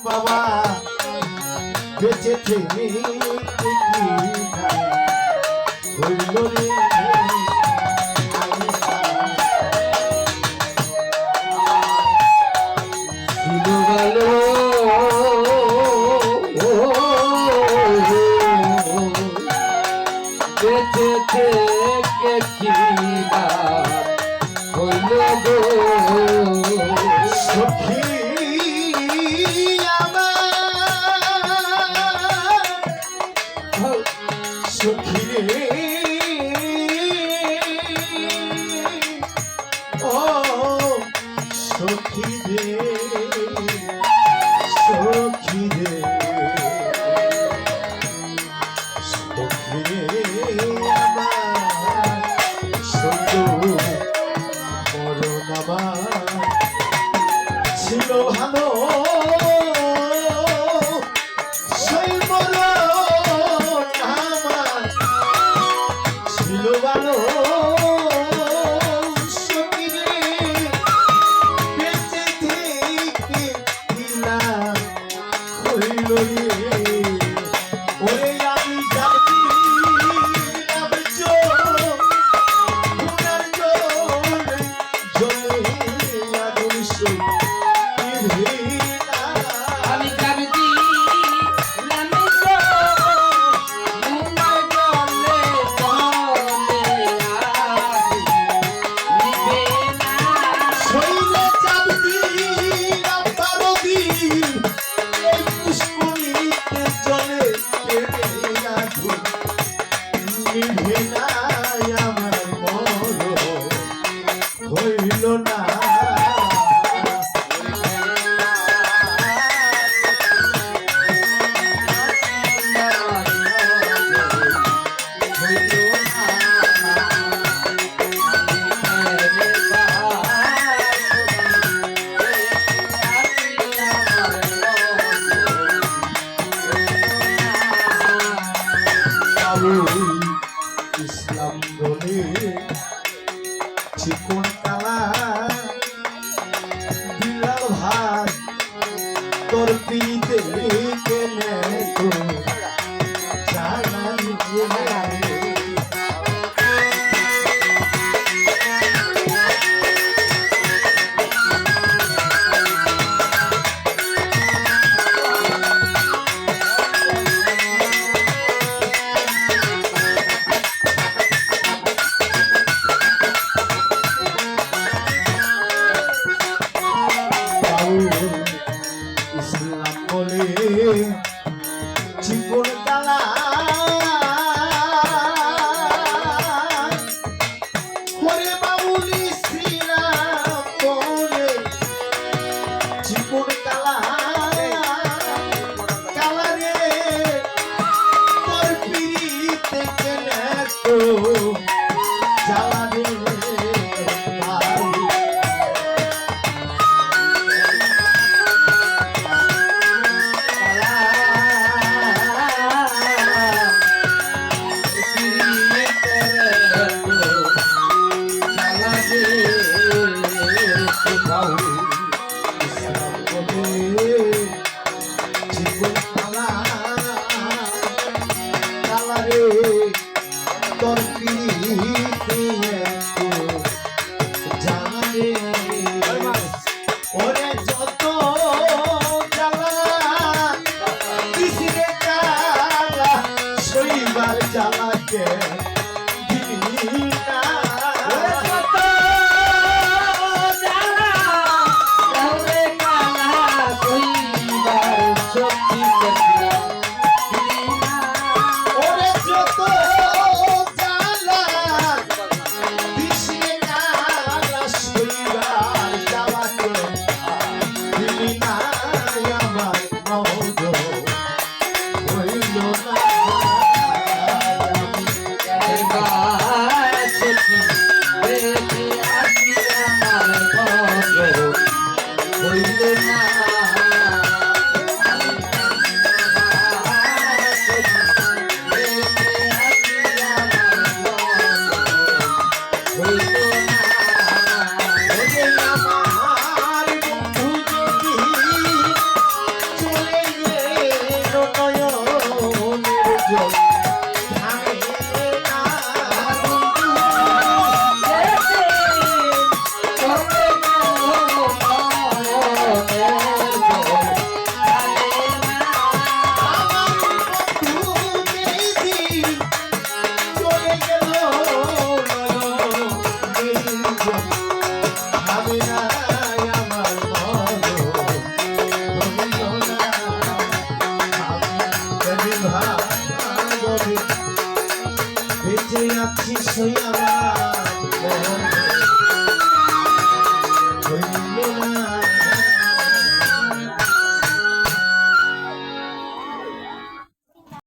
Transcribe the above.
বাবা বেঁচে থেকে হইল রে সখী সখী রে ও সখী রে সখী রে সখী রে আমার সত্য মরণ আমার ছিল ভালো সেই মরণ আমার ছিল ভালো সখী রে বেঁচে থেকে দিলাম হইল রে ওরে আমি জানি আমি হইল না ইসলাম বলে চিকন কালা বিলাল ভাই তোর পিতে কেনে তো জানান যে ইসলাম বলে চিকন কালা হরে বাউলি শ্রীরাম বলে চিকন কালা কালা রে তোর পিড়িতে কেনে তো জ্বালা রে বেঁচে আছি সই আমার মনে।